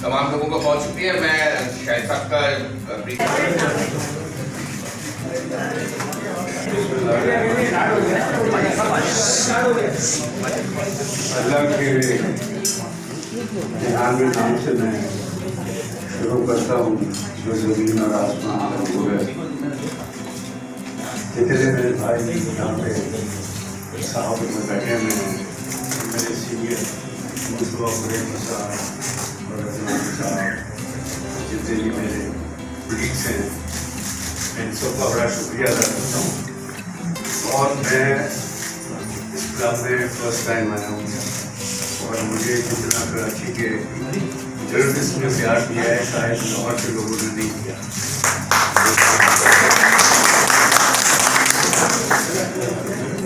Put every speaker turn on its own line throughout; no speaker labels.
तमाम लोगों को बहुत शुक्रिया। मैं शाहिद साहब का
अल्लाह के ध्यान में नाम से मैं शुरू करता हूँ जो ज़मीन और आसमान हो गए। जितने मेरे भाई यहाँ पे साहब में बैठे हुए हैं, मेरे सीनियर मुस्तफा कुरैशी साहब और रज़वान साहब, जितने भी मेरे लीड्स हैं, इन सबका बड़ा शुक्रिया अदा करता हूँ। और मैं इस क्लब में फर्स्ट टाइम आया हूँ और मुझे जितना कराची के जर्नलिस्ट ने प्यार दिया है शायद लाहौर के लोगों ने नहीं दिया।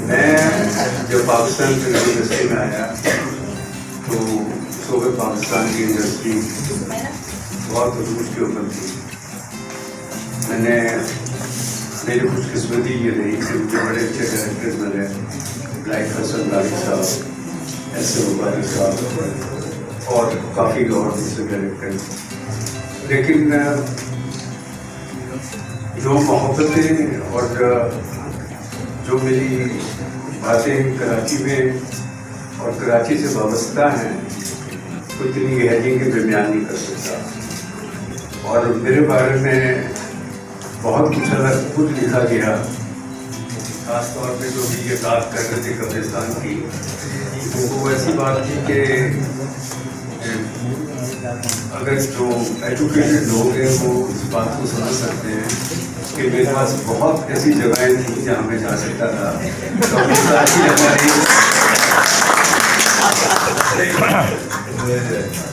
मैं जब पाकिस्तान की यूनिवर्सिटी में आया तो सूबे पाकिस्तान की इंडस्ट्री बहुत अरूज के ऊपर थी। मैंने मेरी खुशकिस्मती ये रही कि मुझे बड़े अच्छे डायरेक्टर्स मिले, लाइक हसन रानी साहब, ऐसे मुबारक साहब और काफ़ी और दूसरे डायरेक्टर। लेकिन जो मोहब्बतें और जो मेरी बातें कराची में और कराची से वाबस्ता हैं वो इतनी गहरी के दरमियान नहीं कर सकता। और मेरे बारे में बहुत कुछ अलग कुछ लिखा गया, खास तौर पे जो भी ये बात कर रहे थे कब्रिस्तान की, तो वो ऐसी बात थी कि अगर जो एजुकेटेड लोग हैं वो इस बात को समझ सकते हैं कि मेरे पास बहुत ऐसी जगहें थी जहाँ मैं जा सकता था।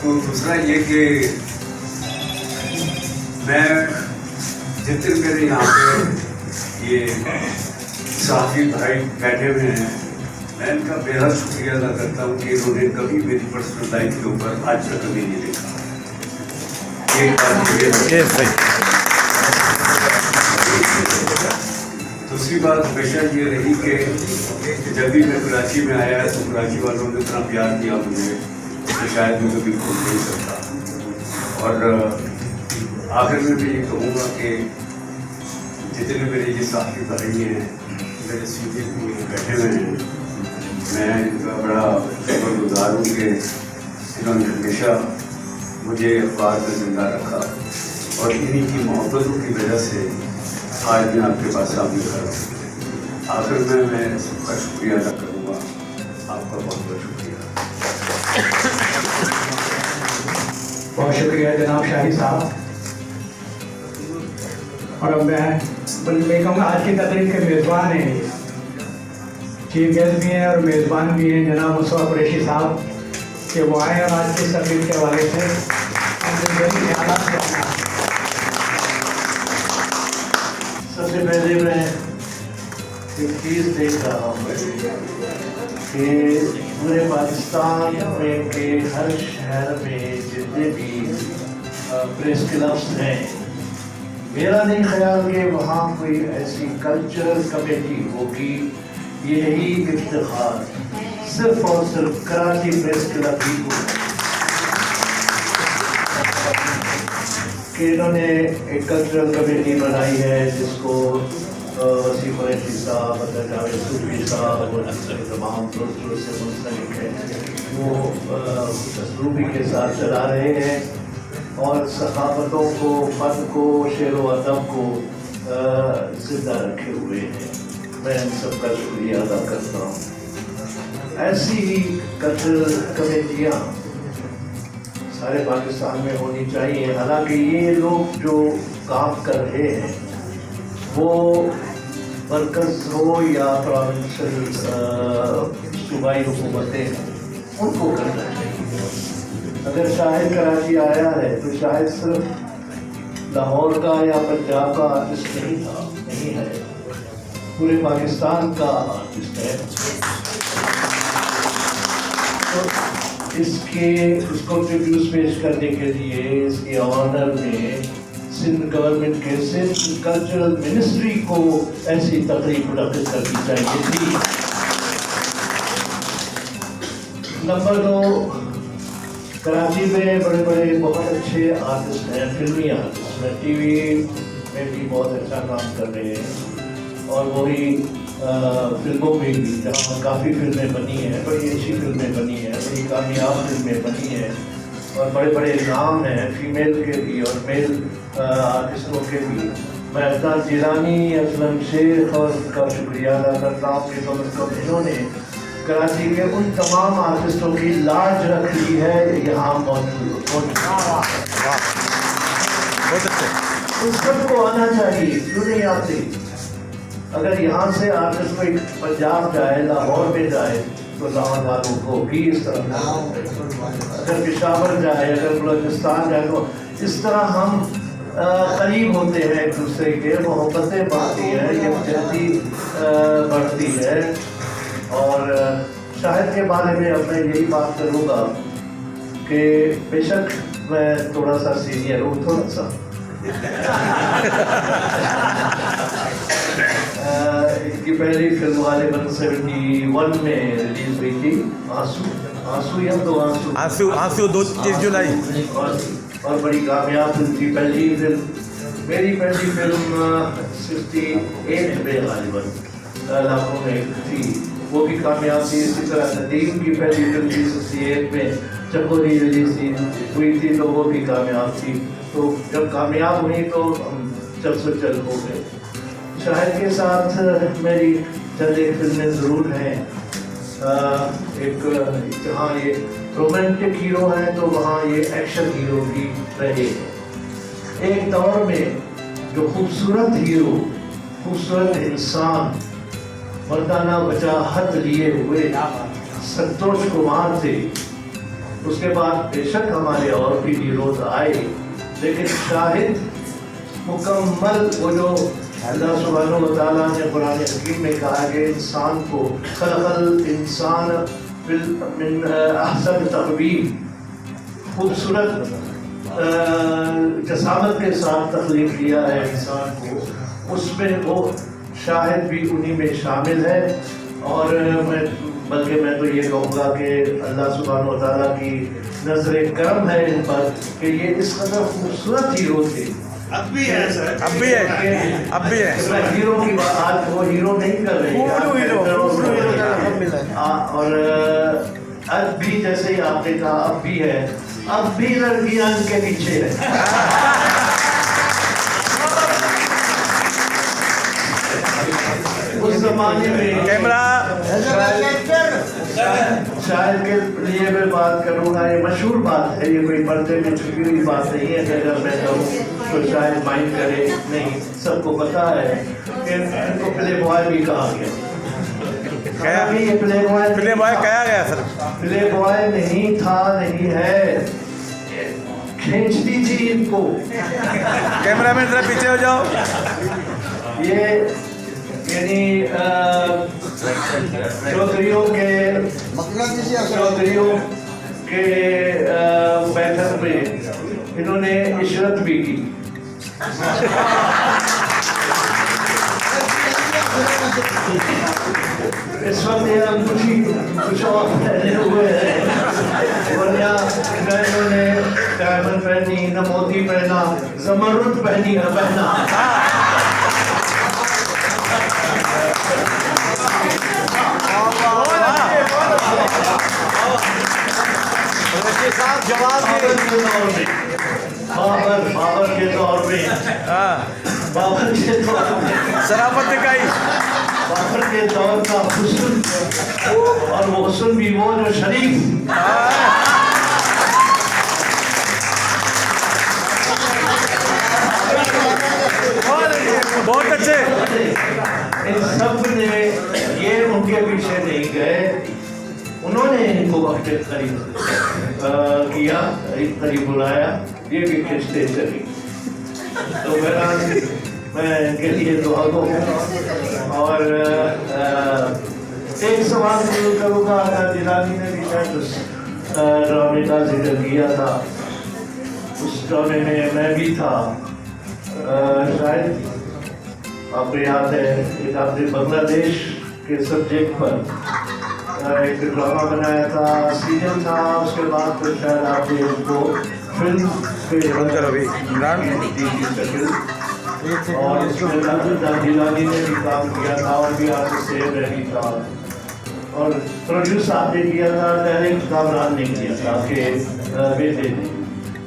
तो दूसरा ये कि मैं जितने मेरे यहाँ पे ये साथी भाई बैठे हुए हैं, मैं इनका बेहद शुक्रिया अदा करता हूँ कि इन्होंने कभी मेरी पर्सनल लाइफ के ऊपर आज तक कभी नहीं देखा। एक बात दूसरी बात हमेशा ये रही कि जब भी मैं कराची में आया तो कराची वालों ने इतना प्यार दिया मुझे कि शायद मैं कभी भूल नहीं सकता। और आखिर में मैं ये कहूँगा कि जितने मेरे ये साथी भाई हैं, मेरे सीनियर भी बैठे हुए हैं, मैं इनका बड़ा शुक्रगुजार हूँ कि इन्होंने हमेशा मुझे अखबार में जिंदा रखा और इन्हीं की मोहब्बतों की वजह से आज मैं आपके पास सामने खड़ा हूँ। आखिर में मैं सबका शुक्रिया अदा करूँगा। आपका बहुत बहुत शुक्रिया।
बहुत शुक्रिया जनाब शाहिद साहब। और अब मैं कहूँगा आज की तकरीब के मेज़बान हैं, चीफ गेस्ट भी हैं और मेज़बान भी हैं जनाब मुस्तफा कुरैशी साहब, कि वो आए और आज की तकरीब के हवाले से
सबसे पहले मैं एक चीज़ देख रहा हूँ कि पूरे पाकिस्तान में के हर शहर में जितने भी प्रेस क्लब्स हैं, मेरा नहीं ख्याल कि वहाँ कोई ऐसी कल्चरल कमेटी होगी। यही इफ्तिखार सिर्फ और सिर्फ कराची प्रेस क्लब ही को कि इन्होंने एक कल्चरल कमेटी बनाई है जिसको वसीम कुरैशी साहब, जावेद सूफी साहब और तमाम दोस्तों से मुंसलिक है, वो मसरूफी के साथ चला रहे हैं और सखावतों को, फन को, शेर व अदब को जिंदा रखे हुए हैं। मैं इन सबका शुक्रिया अदा करता हूँ। ऐसी ही कल्चरल कमेटियाँ सारे पाकिस्तान में होनी चाहिए। हालांकि ये लोग जो काम कर रहे हैं वो मरकज़ हो या प्रोविंशियल सूबाई हुकूमतें उनको करना चाहिए। अगर शाहिद कराची आया है तो शायद सिर्फ लाहौर का या पंजाब का आर्टिस्ट नहीं है। पूरे पाकिस्तान का आर्टिस्ट है। तो इसको ट्रिब्यूट पेश करने के लिए इसके ऑनर में सिंध गवर्नमेंट के सिंध कल्चरल मिनिस्ट्री को ऐसी तकरीब मुनक़िद करनी चाहिए थी। नंबर 2, कराची में बड़े बड़े बहुत अच्छे आर्टिस्ट हैं, फिल्मी आर्टिस्ट हैं, टीवी में भी बहुत अच्छा काम कर रहे हैं और वही फिल्मों में भी, जहाँ काफ़ी फिल्में बनी हैं, बड़ी अच्छी फिल्में बनी हैं, बड़ी कामयाब फिल्में बनी हैं और बड़े बड़े नाम हैं फीमेल के भी और मेल आर्टिस्टों के भी। मैं अदनान जिलानी, असलम शेख और उनका शुक्रिया अदा करता हूँ कि मतलब इन्होंने कराची के उन तमाम आर्टिस्टों की लाज रख ली है यहाँ मौजूद। तो सबको आना चाहिए, क्यों नहीं आते? अगर यहाँ से आर्टिस्ट कोई पंजाब जाए, लाहौर में जाए तो लाहौर वालों को भी इस तरह, अगर पेशावर जाए, अगर बलूचिस्तान जाए तो इस तरह हम करीब होते हैं एक दूसरे के, मोहब्बतें बढ़ती हैं, यकजहती बढ़ती है। और शाहिद के बारे में अब मैं यही बात करूँगा कि बेशक मैं थोड़ा सा सीनियर हूँ, थोड़ा सा इनकी पहली फिल्म गालिबन 71 में रिलीज हुई थी, आंसू या दो आंसू
30 जुलाई,
और बड़ी कामयाब फिल्म थी। पहली फिल्म, मेरी पहली फिल्म 68 में गालिबन लाखों में थी, वो भी कामयाब थी। इसी तरह नदीम की पहली फिल्म थी 68 में, चकोरी रिलीज हुई थी तो वो भी कामयाब थी। तो जब कामयाब हुई तो हम चल से चल हो गए। शाहिद के साथ मेरी चंद एक फिल्में ज़रूर हैं। एक जहाँ ये रोमांटिक हीरो हैं तो वहाँ ये एक्शन हीरो भी रहे। एक दौर में जो खूबसूरत हीरो, खूबसूरत इंसान, मर्दाना वजाहत लिए हुए संतोष कुमार थे। उसके बाद बेशक हमारे और भी हीरोज आए, लेकिन शाहिद मुकम्मल वो जो अल्लाह सुब्हानहु व तआला ने कुरान हकीम में कहा कि इंसान को खलक़ल इंसान मिन अहसन तक़वीम, खूबसूरत जसामत के साथ तख्लीक किया है इंसान को, उसमें वो शाहिद भी उन्हीं में शामिल है। और बल्कि मैं तो ये कहूँगा कि अल्लाह सुब्हानहु व तआला की नज़र करम है इन पर कि ये इस कदर खूबसूरत हीरो थे।
अब भी है सर, अब भी है
हीरो की बात आज वो हीरो नहीं कर रहे और अब भी जैसे ही आपने कहा अब भी है, अब भी लड़कियां इनके पीछे है। उस जमाने में
कैमरा
शायद के लिए मैं बात करूँगा, ये मशहूर बात है, ये कोई पर्दे में छुपी हुई बात नहीं है। अगर मैं कहूँ तो शायद माइंड करे, नहीं सबको पता है कि इनको प्ले बॉय भी कहा गया। ये प्ले बॉय
कहा गया सर,
प्ले बॉय नहीं था, नहीं है, खींच दीजिए इनको।
कैमरामैन जरा पीछे हो जाओ।
ये यानी चौधरियों के बैठक में इन्होंने इशरत भी की। इस वक्त ये अंगूठी कुछ और पहने हुए हैं, वरना न इन्होंने डायमंड पहनी, न मोती पहना, जमरुद पहनी, न पहना। बाबर के दौर में
शराफत दिखाई,
बाबर के दौर का हुस्न, और वो हुस्न भी वो जो शरीफ।
बहुत अच्छे।
इन सब ने ये उनके पीछे नहीं गए, उन्होंने इनको अपने करीब किया, करीब बुलाया, ये भी खिंचते चली। तो बहरहाल میں ان کے لیے دعا گو ہوں. اور ایک سوال ضرور کروں گا. جیلانی نے بھی شاید اس ڈرامے کا ذکر کیا تھا. اس ڈرامے میں میں بھی تھا. شاید آپ کو یاد ہے ایک آپ نے بنگلہ دیش کے سبجیکٹ پر ایک ڈرامہ بنایا تھا, سیریل تھا. اس کے بعد پھر شاید آپ نے اس کو فلم پہ اور اس میں جیلانی نے بھی کام کیا تھا اور بھی آپ سے رہی تھا. اور پروڈیوس آپ نے کیا تھا, ڈائریکٹ کامران نے کیا تھا کہ بیٹے نے.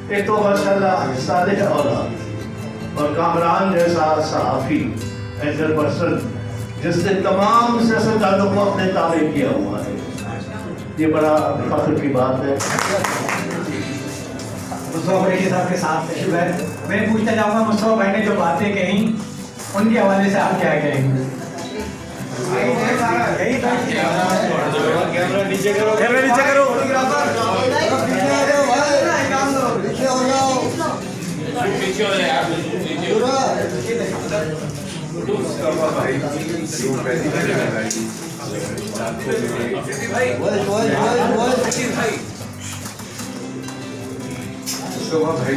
ایک تو ماشاء اللہ صالح اولاد اور کامران جیسا صحافی ایکٹر پرسن جس نے تمام سیاستدانوں کو اپنے تابع کیا ہوا ہے, یہ بڑا فخر کی بات ہے.
مصطفیٰ قریشی صاحب کے ساتھ تشریف ہے. میں پوچھنا چاہوں گا مصطفیٰ بھائی نے جو باتیں کہیں ان کے حوالے سے آپ کیا کہیں گے؟
کیمرہ نیچے کرو.
مصطفیٰ بھائی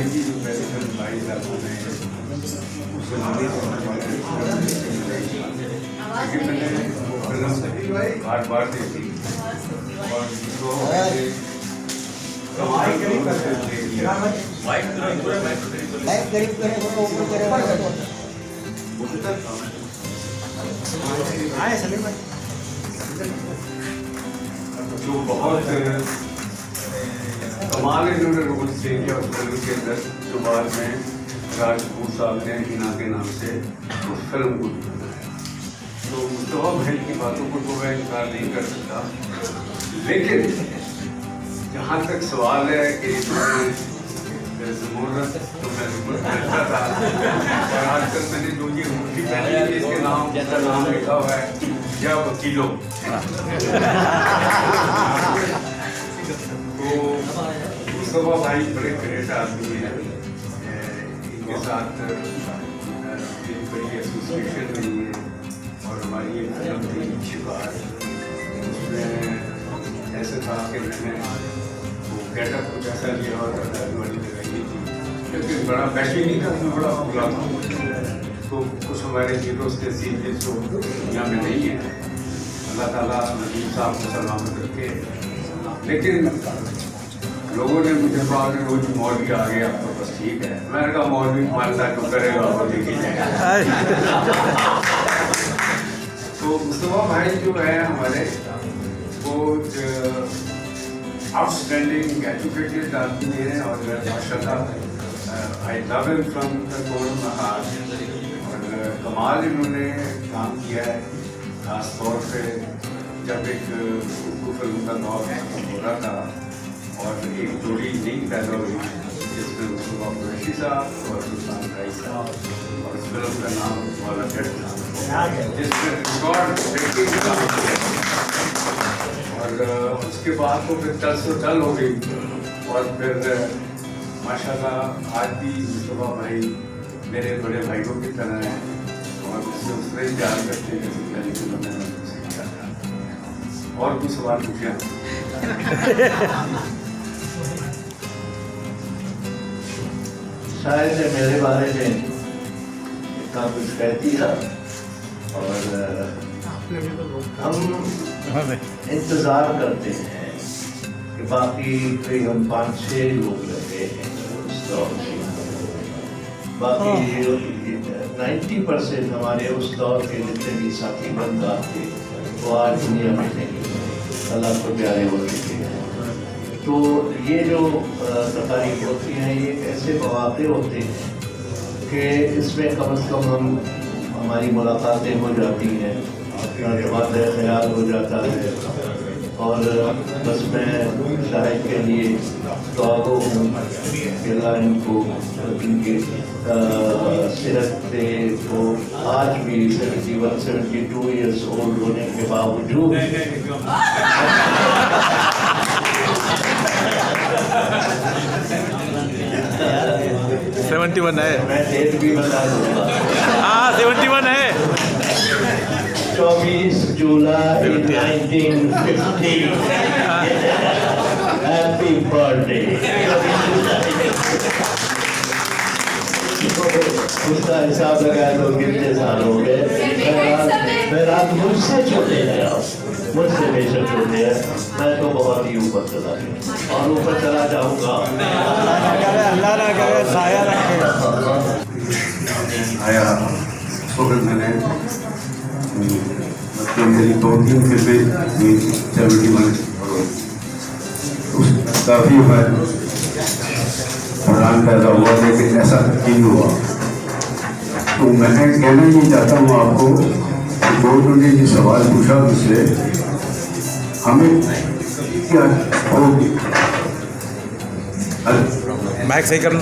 کی جو پہلی فلم بھائی لاکھوں میں لیکن میں نے وہ فلم بار بار دیکھی اور جو بہت کمال انہوں نے رول سے کیا اس فلم کے اندر, جو بعد میں راج کپور صاحب نے ہینا کے نام سے اس فلم کو بنایا. تو مصطفیٰ بھائی کی باتوں کو تو میں انکار نہیں کر سکتا, لیکن جہاں تک سوال ہے کہ ضرورت تو میں ضرورت کرتا تھا. اور آج کل میں نے جو یہ مٹھی پہنی ہے اس کے نام کا نام لکھا ہوا ہے یا وکیلوں. تو مصطفیٰ بھائی بڑے گریٹ آدمی ہیں. ان کے ساتھ بڑی ایسوسیشن رہی ہے اور ہماری ایک فلم تھی شکار, اس میں ایسے تھا کہ میں نے وہ گیٹ اپ کچھ ایسا لیا اور دادی والی لگائی تھی, لیکن بڑا پیشی نہیں تھا, اس میں بڑا کھلا تھا. تو کچھ ہمارے ہیروز کے سین جو دنیا میں نہیں ہیں, اللہ تعالیٰ نجیب صاحب کو سلامت رکھے. لیکن لوگوں نے مجھے کہا کہ وہ جو مولوی آ گیا آپ تو بس ٹھیک ہے. میں نے کہا مولوی مانتا جو کرے گا وہ دیکھی جائے گا. تو مصطفیٰ بھائی جو ہے ہمارے وہ آؤٹ اسٹینڈنگ ایجوکیٹڈ آدمی ہیں اور ماشاء اللہ I love him from the core of my heart. اور کمال انہوں نے کام کیا ہے, خاص طور پہ جب ایک اردو فلم کا دور ہو رہا تھا اور ایک جوڑی نئی پیدا ہوئی جس میں مصطفیٰ قریشی صاحب اور سلطان بھائی صاحب, اور اس فلم کا نام والا جٹ تھا جس میں ریکارڈ بریکنگ کام کیا. اور اس کے بعد تو پھر ٹل سے ٹل ہو گئی اور پھر ماشاء اللہ آج بھی مصطفیٰ بھائی میرے بڑے بھائیوں کی طرح ہیں اور اس سے اس طرح پیار کرتے ہیں جیسے پہلی فلم میں نے سیکھا تھا. اور کوئی سوال پوچھیں؟
شاید نے میرے بارے میں اتنا کچھ کہہ دیا اور ہم انتظار کرتے ہیں کہ باقی کوئی ہم 5-6 لوگ رہتے ہیں اس دور میں. باقی 90% ہمارے اس دور کے جتنے بھی ساتھی بندہ تھے وہ آج دنیا میں نہیں, اللہ کو پیارے ہو چکے ہیں. تو یہ جو تقاریب ہوتی ہیں یہ ایسے مواقع ہوتے ہیں کہ اس میں کم از کم ہماری ملاقاتیں ہو جاتی ہیں, تبادلہ خیال ہو جاتا ہے. اور بس میں شاہد کے لیے دعا گو ہوں کہ اللہ ان کو ان کی صحت کو آج بھی 71-72 ایئرس اولڈ ہونے کے باوجود
71 है।
मैं डेट भी बता दूंगा।
हाँ 71 है।
24 जुलाई 1950। Happy birthday. उसका हिसाब लगाया तो कितने साल हो गए। मैं रात मुझसे छोटे हैं, मुझसे बेशक छोटे हैं। मैं तो बहुत ही ऊपर चला गया और ऊपर चला जाऊंगा।
अल्लाह ना करे साया रखे।
आया तो फिर मैंने मतलब मेरी 2-3 फिल्में 71 काफ़ी मैं हैरान पैदा हुआ, लेकिन ऐसा नहीं हुआ। तो मैं कहना ये चाहता हूँ आपको कि लोगों ने ये सवाल पूछा मुझसे, हमें क्या
माइक सही करना।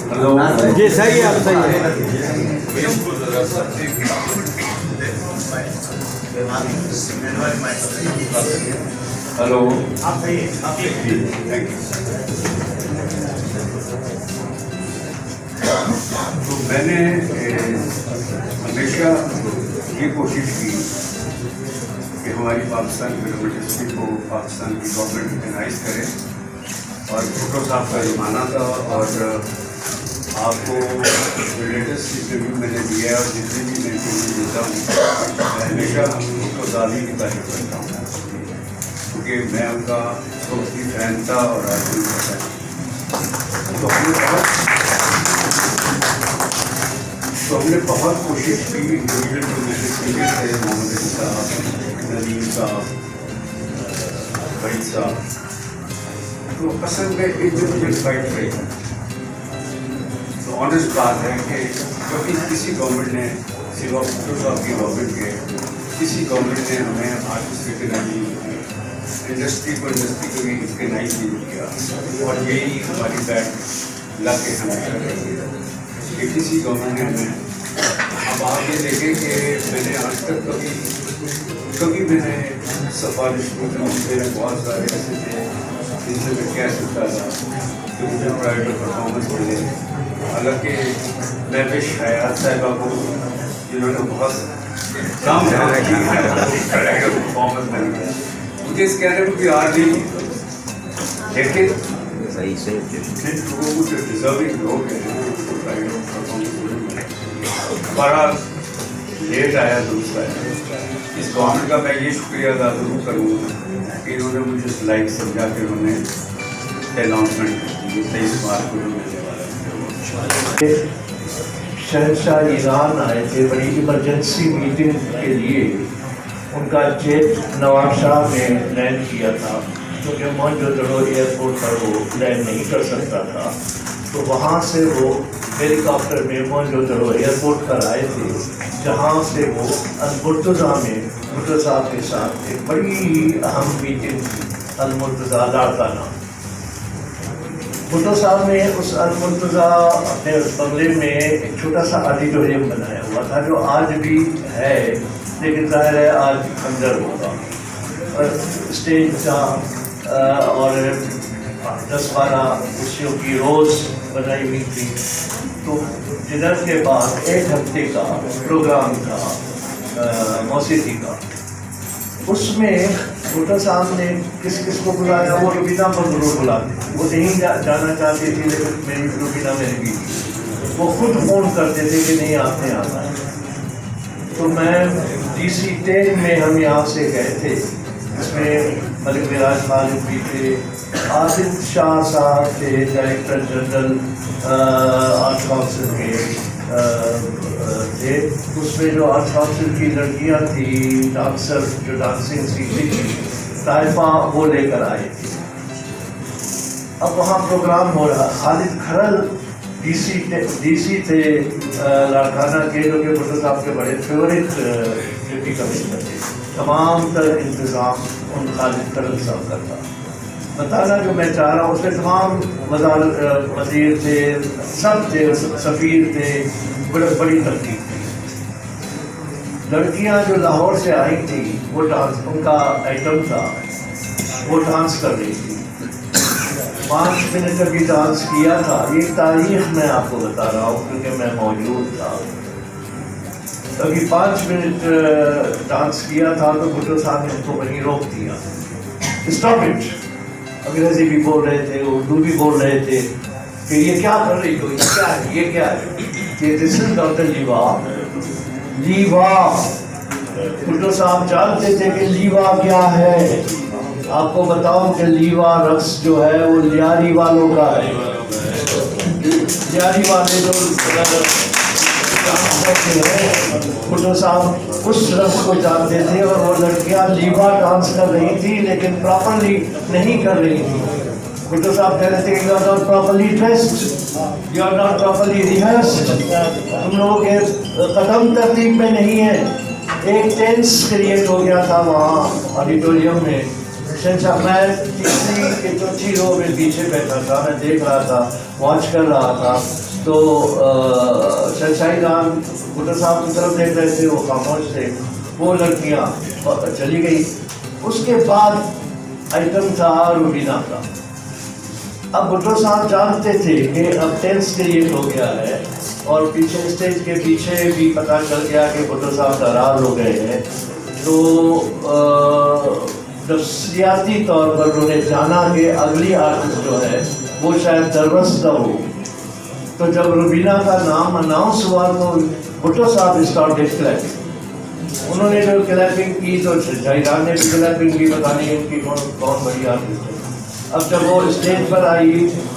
हेलो
जी सही है, आप सही है।
हेलो तो मैंने हमेशा ये कोशिश की कि हमारी पाकिस्तान फिल्म इंडस्ट्री को पाकिस्तान की गवर्नमेंट रिकगनाइज करे, और भुट्टो साहब का ज़माना था। और आपको लेटेस्ट इंटरव्यू मैंने दिया है, और जितने भी मैं इंटरव्यू देता हूँ मैं हमेशा भुट्टो साहब ही की तारीफ करता हूँ, क्योंकि मैं उनका बहुत ही फैन था और आज भी उनका फैन। तो हमने बहुत कोशिश की इंडिविजुअल प्रोड्यूसर के थे, मोहम्मद अली साहब, नदीम साहब, वहीद साहब। तो असल में एक जो फाइट रही, तो ऑनेस्ट बात है कि कभी किसी गवर्नमेंट ने सिवा भुट्टो साहब की गवर्नमेंट के किसी गवर्नमेंट ने हमें आर्टिस्ट रिकगनाइज इंडस्ट्री को कभी रिकगनाइज नहीं किया, और यही हमारी बैड लग के हमेशा रही है कि किसी गवर्नमेंट ने हमें। अब आप ये देखें कि मैंने आज तक कभी मैंने सिफारिश मुझे बहुत सारे ऐसे थे जिनसे मैं कह सकता था कि मुझे प्राइवेट परफॉर्मेंस मिले। हालांकि मैं भी हयात साहिबा को जिन्होंने बहुत कम प्राइवेट परफॉर्मेंस मिल गया, मुझे इस कहने में भी आ नहीं, लेकिन सही से जिन लोगों को जो डिजर्विंग लोग हैं उनको प्राइवेट परफॉर्मेंस बड़ा लेट आया, दूसरा है। इस गवर्नमेंट का मैं ये शुक्रिया अदा जरूर करूँगा कि इन्होंने मुझे लाइक समझा के उन्होंने अनाउंसमेंट की 23 मार्च को जो मिलने वाला है।
शहंशाह ईरान आए थे बड़ी इमरजेंसी मीटिंग के लिए। उनका जेट नवाब शाह में लैंड किया था, क्योंकि मोहनजोदड़ो एयरपोर्ट पर वो लैंड नहीं कर सकता था। तो वहाँ से वो हेलीकॉप्टर में मोहनजोदड़ो एयरपोर्ट पर आए थे, जहाँ से वो अल-मुर्तज़ा में भुट्टो साहब के साथ एक बड़ी अहम मीटिंग अल-मुर्तज़ा लाड़काना। भुट्टो साहब ने उस अल-मुर्तज़ा अपने बंगले में एक छोटा सा ऑडिटोरियम बनाया हुआ था, जो आज भी है, लेकिन ज़ाहिर है आज अंदर होगा। स्टेज था और 10-12 कुर्सियों की रोज़ बनाई हुई थी। तो डिनर के बाद 1 हफ्ते का प्रोग्राम था मौसीकी का। उसमें भुट्टो साहब ने किस किस को बुलाया, वो रुबीना को जरूर बुलाते। वो नहीं जाना चाहती थी, लेकिन मेरी रुबीना मेरी भी वो खुद फ़ोन करते थे कि नहीं आपने आना है। तो मैं DC 10 में हम यहाँ से गए थे, इसमें मलिक मिराज खालिद भी थे, आसिफ शाह साहब थे, डायरेक्टर जनरल आर्ट काउंसिल के थे। उसमें जो आर्ट काउंसिल की लड़कियाँ थी डांसर, जो डांसिंग सीखी थी, ताइफा वो लेकर आए थे। अब वहाँ प्रोग्राम हो रहा। खालिद खरल DC थे लाड़काना के, जो कि भुट्टो साहब के बड़े फेवरेट डिप्टी कमिश्नर थे। तमाम तर इंतज़ाम उन खालिद खरल साहब का था। बताना जो मैं चाह रहा हूँ, उसमें तमाम वज़ीर थे, सब थे, सफ़ीर थे, बड़ी तरतीब थी। लड़कियां जो लाहौर से आई थी वो डांस, उनका आइटम था, वो डांस कर रही थी। 5 मिनट अभी डांस किया था, ये तारीख मैं आपको बता रहा हूँ क्योंकि मैं मौजूद था। अभी 5 मिनट डांस किया था तो भुट्टो साहब ने उनको वहीं रोक दिया, स्टॉप इट। अंग्रेजी भी बोल रहे थे, उर्दू भी बोल रहे थे कि ये क्या कर रही हो, ये क्या है, ये क्या है, ये दिस इज डॉक्टर लीवा। लीवा, भुट्टो साहब जानते थे कि लीवा क्या है। आपको बताऊं कि लीवा रक्स जो है वो लियारी वालों का है। लियारी वाले जो भुट्टो साहब उस रक्स को जानते थे और वो लड़कियां लीवा डांस कर रही थी लेकिन प्रॉपरली नहीं कर रही थी। भुट्टो साहब कह रहे थे you are not properly dressed, you are not properly rehearsed, तुम लोगों के कदम तरतीब में नहीं है। एक टेंस क्रिएट हो गया था वहाँ ऑडिटोरियम में। मैं तीसरी के चौथी रो में पीछे बैठा था, मैं देख रहा था, वॉच कर रहा था, तो शहशाही राम भुट्टो साहब की तरफ देख रहे थे, वो खामोश थे। वो लड़कियाँ चली गई। उसके बाद आइटम था रुबीना का। अब भुट्टो साहब जानते थे कि अब टेंस क्रिएट हो गया है और पीछे स्टेज के पीछे भी पता चल गया कि भुट्टो साहब नाराज हो गए हैं। तो नफ्सियाती तौर पर उन्होंने जाना कि अगली आर्टिस्ट जो है वो शायद दरवस्त हो। तो जब रुबीना का नाम अनाउंस हुआ तो भुट्टो साहब स्टार्टेड क्लैपिंग। उन्होंने जो क्लैपिंग की तो शाहिदान ने भी क्लैपिंग की, पता नहीं उनकी कौन बड़ी आर्टिस्ट है। अब जब वो स्टेज पर आई,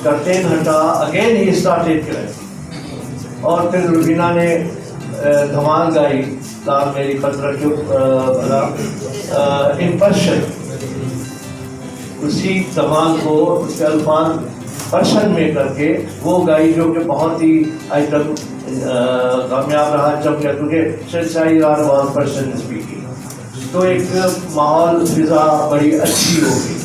कर्टेन हटा, अगेन ही स्टार्टेड क्लैपिंग। और फिर रुबीना ने धमाल गाई, काम मेरी पत्र चुप इन पर्शियन। उसी धमाल को उसके अल्फाज पर्शियन में करके वो गाई, जो कि बहुत ही आइटम कामयाब रहा जब क्योंकि शहशाही रान पर्शियन स्पीकिंग। तो एक माहौल फिजा बड़ी अच्छी हो गई।